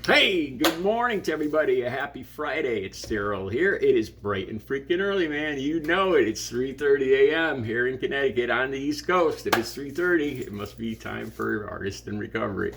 Hey, good morning to everybody. A happy Friday. It's Daryl here. It is bright and freaking early, man. You know it. It's 3:30 a.m. here in Connecticut on the East Coast. If it's 3:30, it must be time for Artist in Recovery.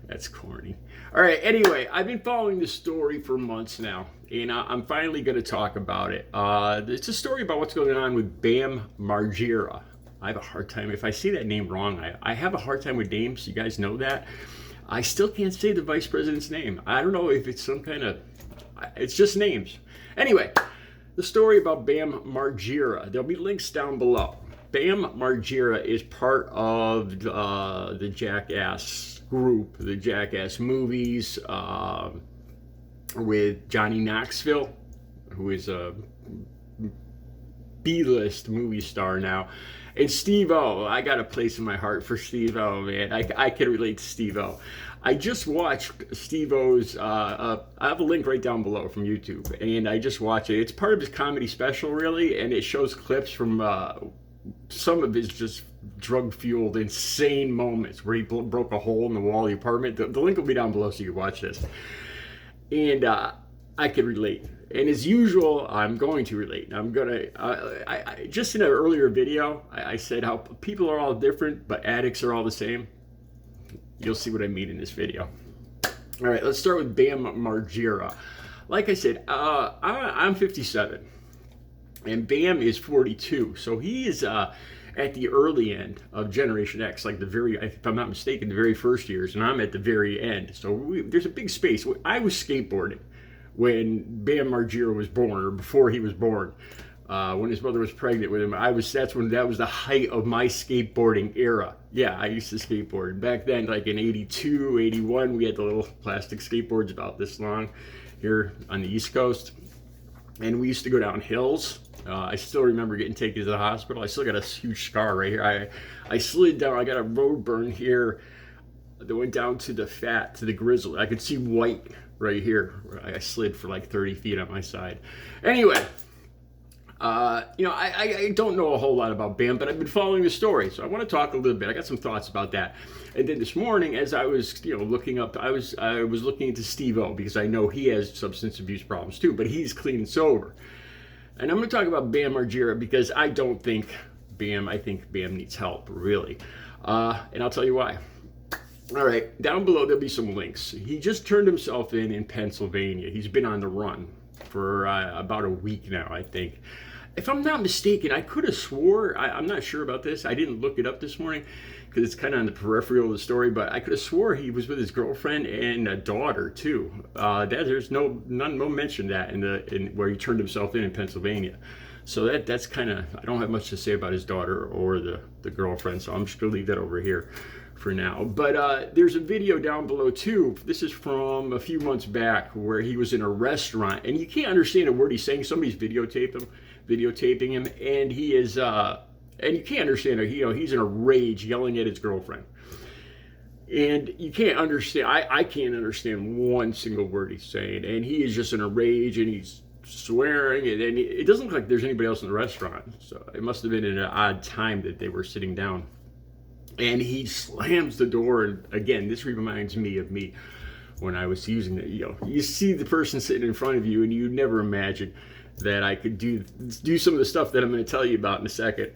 That's corny. All right, anyway, I've been following this story for months now, and I'm finally going to talk about it. It's a story about what's going on with Bam Margera. I have a hard time, if I say that name wrong, I have a hard time with names. You guys know that. I still can't say the vice president's name. I don't know if it's some kind of, it's just names. Anyway, the story about Bam Margera. There'll be links down below. Bam Margera is part of the Jackass group, the Jackass movies, with Johnny Knoxville, who is a B-list movie star now. And Steve-O, I got a place in my heart for Steve-O, man. I can relate to Steve-O. I just watched Steve-O's, I have a link right down below from YouTube, and I just watched it. It's part of his comedy special, really, and it shows clips from some of his just drug-fueled, insane moments where he broke a hole in the wall of the apartment. The link will be down below so you can watch this. And I can relate. And as usual, I'm going to relate. I'm going to, just in an earlier video, I said how people are all different, but addicts are all the same. You'll see what I mean in this video. All right, let's start with Bam Margera. Like I said, I'm 57, and Bam is 42. So he is at the early end of Generation X, like the very, if I'm not mistaken, the very first years, and I'm at the very end. So there's a big space. I was skateboarding when Bam Margera was born, or before he was born, when his mother was pregnant with him. That was the height of my skateboarding era. Yeah, I used to skateboard. Back then, like in 82, 81, we had the little plastic skateboards about this long here on the East Coast. And we used to go down hills. I still remember getting taken to the hospital. I still got a huge scar right here. I slid down, I got a road burn here that went down to the grizzle. I could see white right here. I slid for like 30 feet on my side. Anyway, I don't know a whole lot about Bam, but I've been following the story, so I want to talk a little bit. I got some thoughts about that. And then this morning, as I was, looking up, I was looking into Steve-O, because I know he has substance abuse problems too, but he's clean and sober. And I'm going to talk about Bam Margera because I think Bam needs help, really. And I'll tell you why. All right, down below there'll be some links. He just turned himself in Pennsylvania. He's been on the run for about a week now, I think. If I'm not mistaken, I could have swore, I'm not sure about this. I didn't look it up this morning because it's kind of on the peripheral of the story, but I could have swore he was with his girlfriend and a daughter too. There's no mention of that in where he turned himself in Pennsylvania. So that's kind of, I don't have much to say about his daughter or the girlfriend, so I'm just gonna leave that over here for now. But there's a video down below too. This is from a few months back where he was in a restaurant, and you can't understand a word he's saying. Somebody's videotaping him, and he is, and you can't understand it. He's in a rage, yelling at his girlfriend, and you can't understand. I can't understand one single word he's saying, and he is just in a rage, and he's swearing, and it doesn't look like there's anybody else in the restaurant. So it must have been an odd time that they were sitting down. And he slams the door, and again, this reminds me of me when I was using it. You see the person sitting in front of you, and you never imagine that I could do some of the stuff that I'm going to tell you about in a second.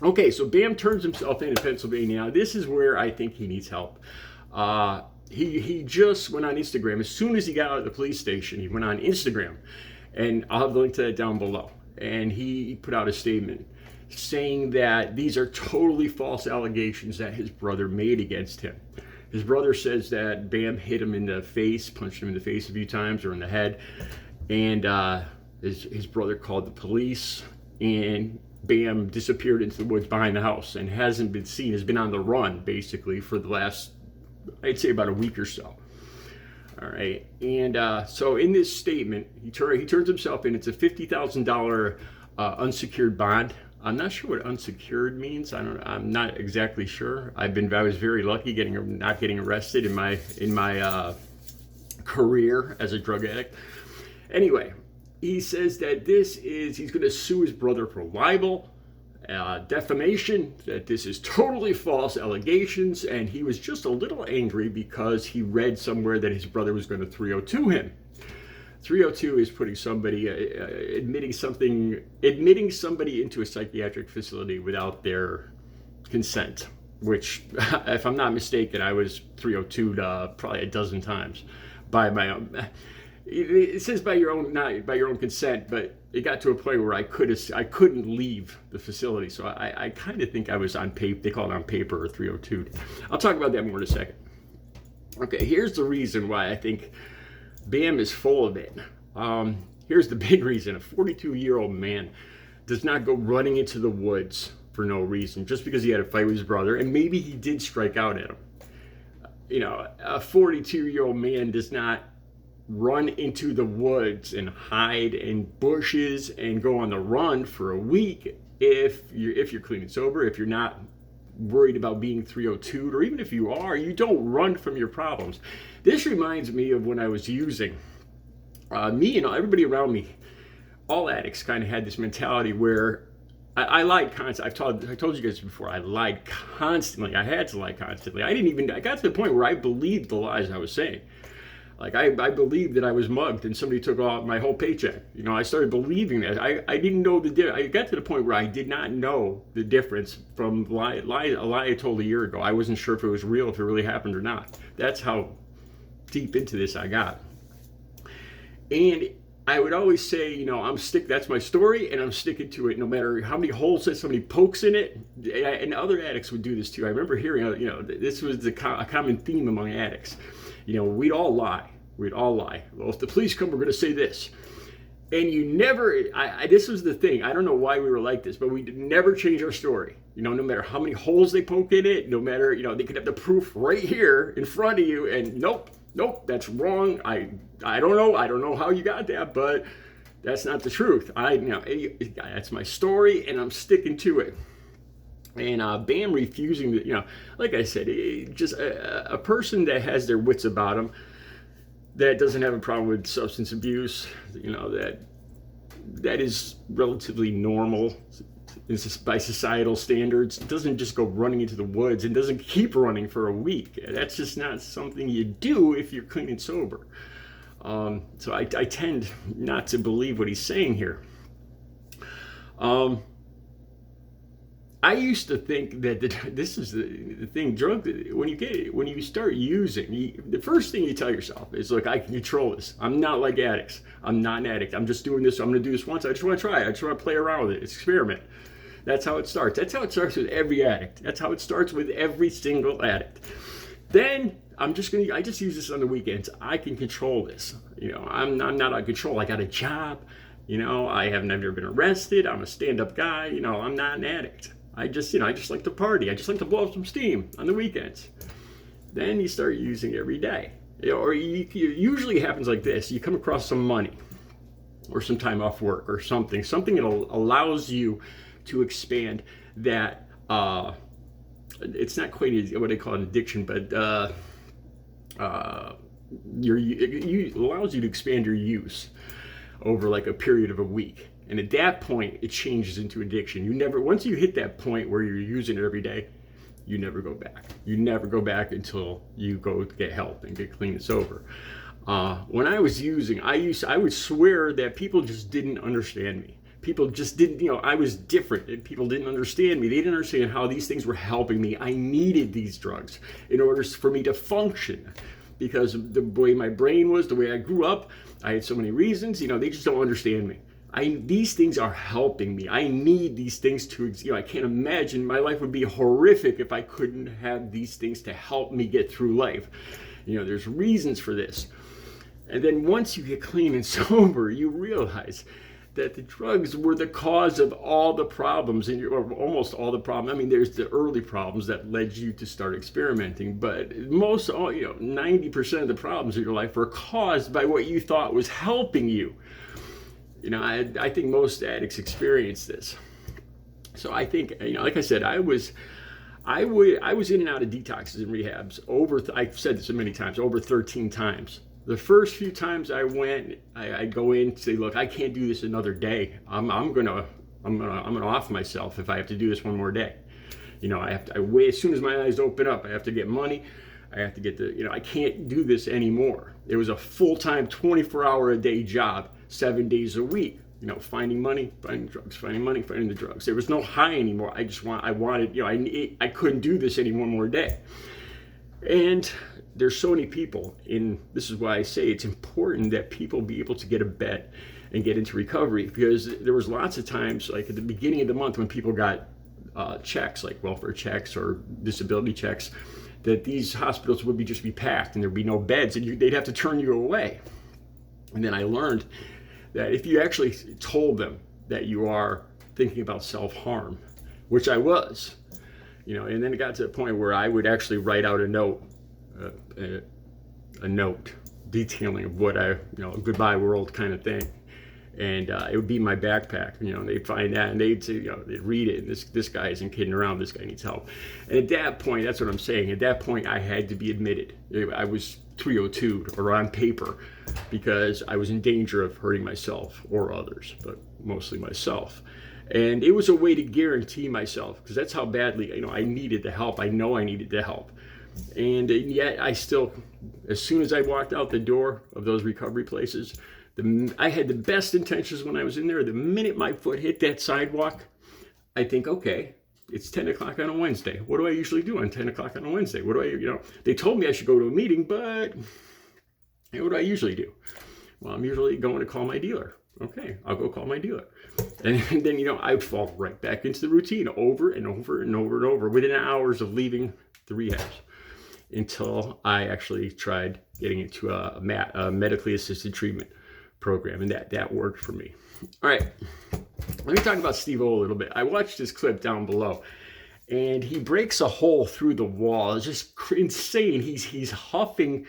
Okay, so Bam turns himself in Pennsylvania. Now, this is where I think he needs help. He just went on Instagram. As soon as he got out of the police station, he went on Instagram, and I'll have the link to that down below. And he put out a statement saying that these are totally false allegations that his brother made against him. His brother says that Bam hit him in the face, punched him in the face a few times, or in the head, and his brother called the police, and Bam disappeared into the woods behind the house and hasn't been seen, has been on the run basically for the last, I'd say, about a week or so. All right, and so in this statement, he turns himself in. It's a $50,000 unsecured bond. I'm not sure what unsecured means. I'm not exactly sure. I was very lucky not getting arrested in my career as a drug addict. Anyway, he says that he's going to sue his brother for libel, defamation, that this is totally false allegations, and he was just a little angry because he read somewhere that his brother was going to 302 him. 302 is putting somebody, admitting somebody into a psychiatric facility without their consent, which, if I'm not mistaken, I was 302'd probably a dozen times by my own. It says by your own, not by your own consent, but it got to a point where I couldn't leave the facility. So I kind of think I was on paper. They call it on paper or 302'd. I'll talk about that more in a second. Okay, here's the reason why I think Bam is full of it. Here's the big reason: a 42-year-old man does not go running into the woods for no reason, just because he had a fight with his brother, and maybe he did strike out at him. You know, a 42-year-old man does not run into the woods and hide in bushes and go on the run for a week if you're clean and sober, if you're not worried about being 302'd, or even if you are, you don't run from your problems. This reminds me of when I was using. Me and everybody around me, all addicts, kind of had this mentality where I lied constantly. I told you guys before, I lied constantly. I had to lie constantly. I got to the point where I believed the lies I was saying. Like, I believed that I was mugged and somebody took off my whole paycheck. You know, I started believing that. I didn't know the difference. I got to the point where I did not know the difference from a lie I told a year ago. I wasn't sure if it was real, if it really happened or not. That's how deep into this I got. And I would always say, you know, that's my story, and I'm sticking to it no matter how many holes that somebody pokes in it. And other addicts would do this too. I remember hearing, you know, this was a common theme among addicts. You know, we'd all lie. Well, if the police come, we're going to say this. And you never, this was the thing. I don't know why we were like this, but we never change our story. You know, no matter how many holes they poke in it, no matter, you know, they could have the proof right here in front of you, and nope, that's wrong. I don't know how you got that, but that's not the truth. That's my story, and I'm sticking to it. And Bam refusing to, you know, like I said, just a person that has their wits about them, that doesn't have a problem with substance abuse, you know, that is relatively normal by societal standards, doesn't just go running into the woods and doesn't keep running for a week. That's just not something you do if you're clean and sober. So I tend not to believe what he's saying here. I used to think that this is the thing. When you start using, the first thing you tell yourself is, look, I can control this. I'm not like addicts. I'm not an addict. I'm just doing this. I'm going to do this once. I just want to try it. I just want to play around with it. Experiment. That's how it starts. That's how it starts with every addict. That's how it starts with every single addict. Then I just use this on the weekends. I can control this. You know, I'm not out of control. I got a job. You know, I have never been arrested. I'm a stand-up guy. You know, I'm not an addict. I just like to party. I just like to blow up some steam on the weekends. Then you start using it every day. Or usually it happens like this. You come across some money or some time off work or something that allows you to expand that. It's not quite what they call an addiction, but it allows you to expand your use over like a period of a week. And at that point, it changes into addiction. Once you hit that point where you're using it every day, you never go back. You never go back until you go get help and get clean and sober. When I was using, I would swear that people just didn't understand me. People just didn't, you know, I was different and people didn't understand me. They didn't understand how these things were helping me. I needed these drugs in order for me to function, because the way my brain was, the way I grew up, I had so many reasons, you know, they just don't understand me. These things are helping me. I need these things to, you know, I can't imagine my life would be horrific if I couldn't have these things to help me get through life. You know, there's reasons for this. And then once you get clean and sober, you realize that the drugs were the cause of all the problems, or almost all the problems. I mean, there's the early problems that led you to start experimenting, but 90% of the problems in your life were caused by what you thought was helping you. You know, I think most addicts experience this. So I think, you know, like I said, I was in and out of detoxes and rehabs I've said this many times, over 13 times. The first few times I went, I'd go in and say, look, I can't do this another day. I'm gonna I'm gonna off myself if I have to do this one more day. I wait, as soon as my eyes open up, I have to get money. I have to get I can't do this anymore. It was a full-time 24-hour-a-day job, 7 days a week. Finding money, finding drugs, finding money, finding the drugs. There was no high anymore. I wanted, I couldn't do this any one more day. And there's so many people, and this is why I say it's important that people be able to get a bed and get into recovery, because there was lots of times, like at the beginning of the month, when people got checks, like welfare checks or disability checks, that these hospitals would just be packed and there'd be no beds, and they'd have to turn you away. And then I learned that if you actually told them that you are thinking about self-harm, which I was, and then it got to the point where I would actually write out a note detailing of what a goodbye world kind of thing. And it would be in my backpack, and they'd find that, and they'd say, they'd read it, and this guy isn't kidding around, this guy needs help. And at that point, that's what I'm saying, at that point, I had to be admitted. I was 302 or on paper, because I was in danger of hurting myself or others, but mostly myself. And it was a way to guarantee myself, because that's how badly, I needed the help. I know I needed the help. And yet I still, as soon as I walked out the door of those recovery places, I had the best intentions when I was in there. The minute my foot hit that sidewalk, I think, okay, it's 10 o'clock on a Wednesday. What do I usually do on 10 o'clock on a Wednesday? What do I, they told me I should go to a meeting, but what do I usually do? Well, I'm usually going to call my dealer. Okay, I'll go call my dealer. And then, I would fall right back into the routine over and over and over and over within hours of leaving the rehabs, until I actually tried getting into a medically assisted treatment program, and that worked for me. All right, let me talk about Steve-O a little bit. I watched this clip down below, and he breaks a hole through the wall. It's just insane. He's huffing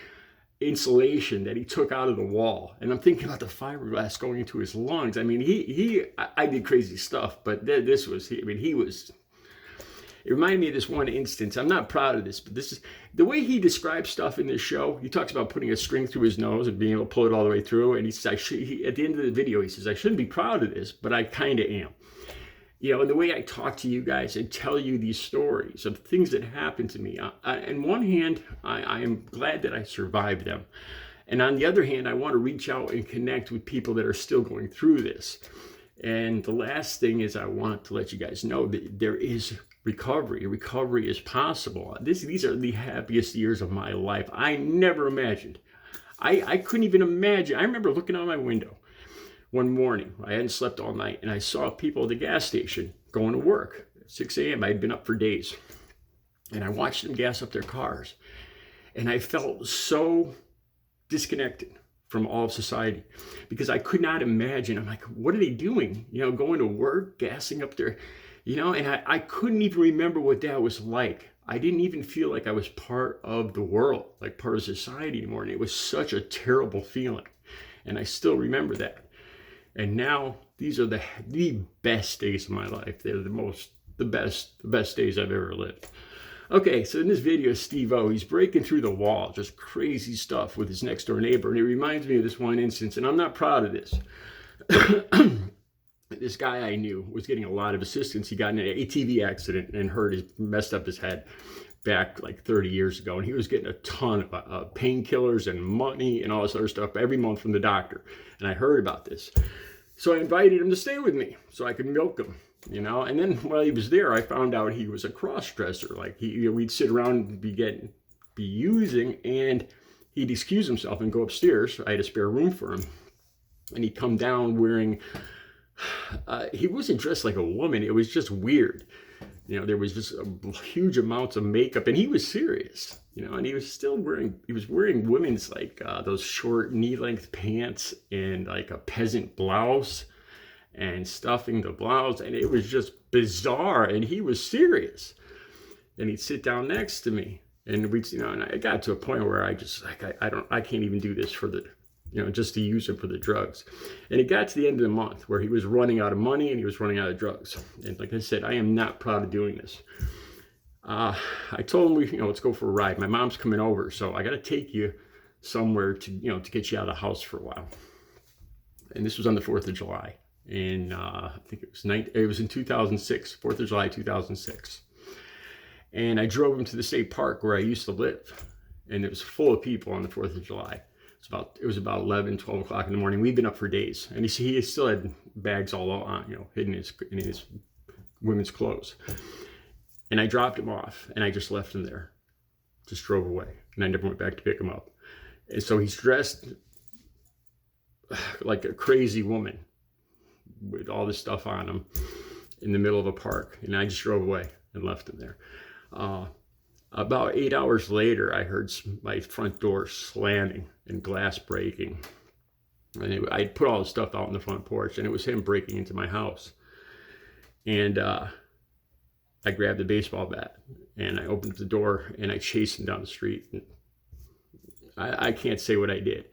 insulation that he took out of the wall, and I'm thinking about the fiberglass going into his lungs. I mean, I did crazy stuff, but this was, he was. It reminded me of this one instance. I'm not proud of this, but this is the way he describes stuff in this show. He talks about putting a string through his nose and being able to pull it all the way through. And he says, at the end of the video, he says, I shouldn't be proud of this, but I kind of am. And the way I talk to you guys and tell you these stories of things that happened to me. On one hand, I am glad that I survived them. And on the other hand, I want to reach out and connect with people that are still going through this. And the last thing is, I want to let you guys know that there is recovery. Recovery is possible. These are the happiest years of my life. I never imagined. I couldn't even imagine. I remember looking out my window one morning. I hadn't slept all night, and I saw people at the gas station going to work at 6 a.m. I had been up for days. And I watched them gas up their cars. And I felt so disconnected from all of society, because I could not imagine. I'm like, what are they doing? Going to work, gassing up their, and I couldn't even remember what that was like. I didn't even feel like I was part of the world, like part of society anymore. And it was such a terrible feeling. And I still remember that. And now these are the best days of my life. They're the best days I've ever lived. Okay, so in this video, Steve-O, he's breaking through the wall, just crazy stuff with his next door neighbor. And it reminds me of this one instance, and I'm not proud of this. This guy I knew was getting a lot of assistance. He got in an ATV accident and messed up his head back like 30 years ago. And he was getting a ton of painkillers and money and all this other stuff every month from the doctor. And I heard about this. So I invited him to stay with me so I could milk him. And then while he was there, I found out he was a cross-dresser. Like we'd sit around and be using, and he'd excuse himself and go upstairs. I had a spare room for him, and he'd come down wearing. He wasn't dressed like a woman. It was just weird. There was just huge amounts of makeup, and he was serious. And he was still wearing women's like those short knee-length pants and like a peasant blouse, and stuffing the blouse, and it was just bizarre, and he was serious. And he'd sit down next to me, and we'd, and I got to a point where I just like, I can't even do this for the, just to use him for the drugs. And it got to the end of the month where he was running out of money and he was running out of drugs. And like I said, I am not proud of doing this. I told him, let's go for a ride. My mom's coming over, so I got to take you somewhere to, to get you out of the house for a while. And this was on the 4th of July. I think it was in 2006, 4th of July 2006. And I drove him to the state park where I used to live, and it was full of people on the 4th of July. It was about 11, 12 o'clock in the morning. We'd been up for days, and he still had bags all on, hidden in his women's clothes. And I dropped him off, and I just left him there, just drove away, and I never went back to pick him up. And so he's dressed like a crazy woman with all this stuff on him in the middle of a park, and I just drove away and left him there. About 8 hours later, I heard my front door slamming and glass breaking. And I put all the stuff out on the front porch, and it was him breaking into my house. And I grabbed a baseball bat, and I opened the door, and I chased him down the street. And I can't say what I did.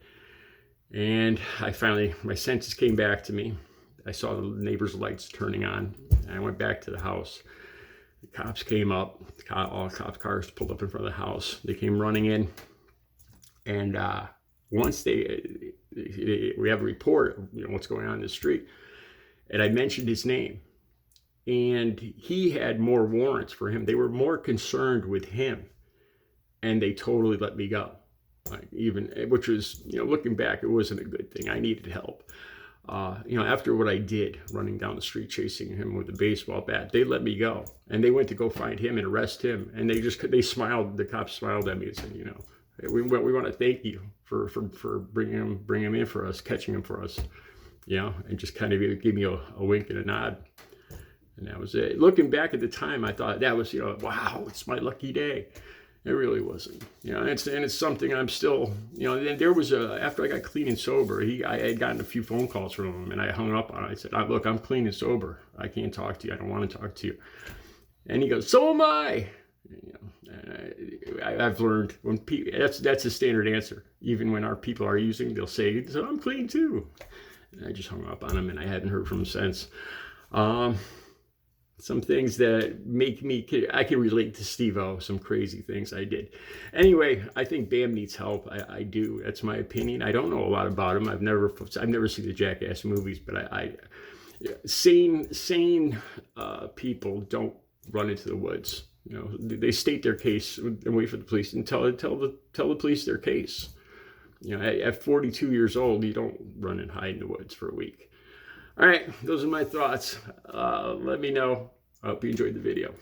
And my senses came back to me. I saw the neighbor's lights turning on, and I went back to the house. The cops came up, all cop cars pulled up in front of the house. They came running in, and once we have a report of what's going on in the street, and I mentioned his name, and he had more warrants for him. They were more concerned with him, and they totally let me go. Which was, looking back, it wasn't a good thing. I needed help. After what I did, running down the street, chasing him with a baseball bat, they let me go. And they went to go find him and arrest him. And they smiled, the cops smiled at me and said, we want to thank you for bringing him in for us, catching him for us, and just kind of give me a wink and a nod. And that was it. Looking back at the time, I thought that was, wow, it's my lucky day. It really wasn't, and it's something I'm still, and there was after I got clean and sober, I had gotten a few phone calls from him, and I hung up on it. I said, look, I'm clean and sober. I can't talk to you. I don't want to talk to you. And he goes, so am I. And I've learned when people, that's a standard answer. Even when our people are using, they'll say, so I'm clean too. And I just hung up on him, and I hadn't heard from him since. Some things that I can relate to Steve-O, some crazy things I did. Anyway, I think Bam needs help. I do. That's my opinion. I don't know a lot about him. I've never seen the Jackass movies, but sane people don't run into the woods. They state their case and wait for the police and tell the police their case. At 42 years old, you don't run and hide in the woods for a week. All right, those are my thoughts. Let me know. I hope you enjoyed the video.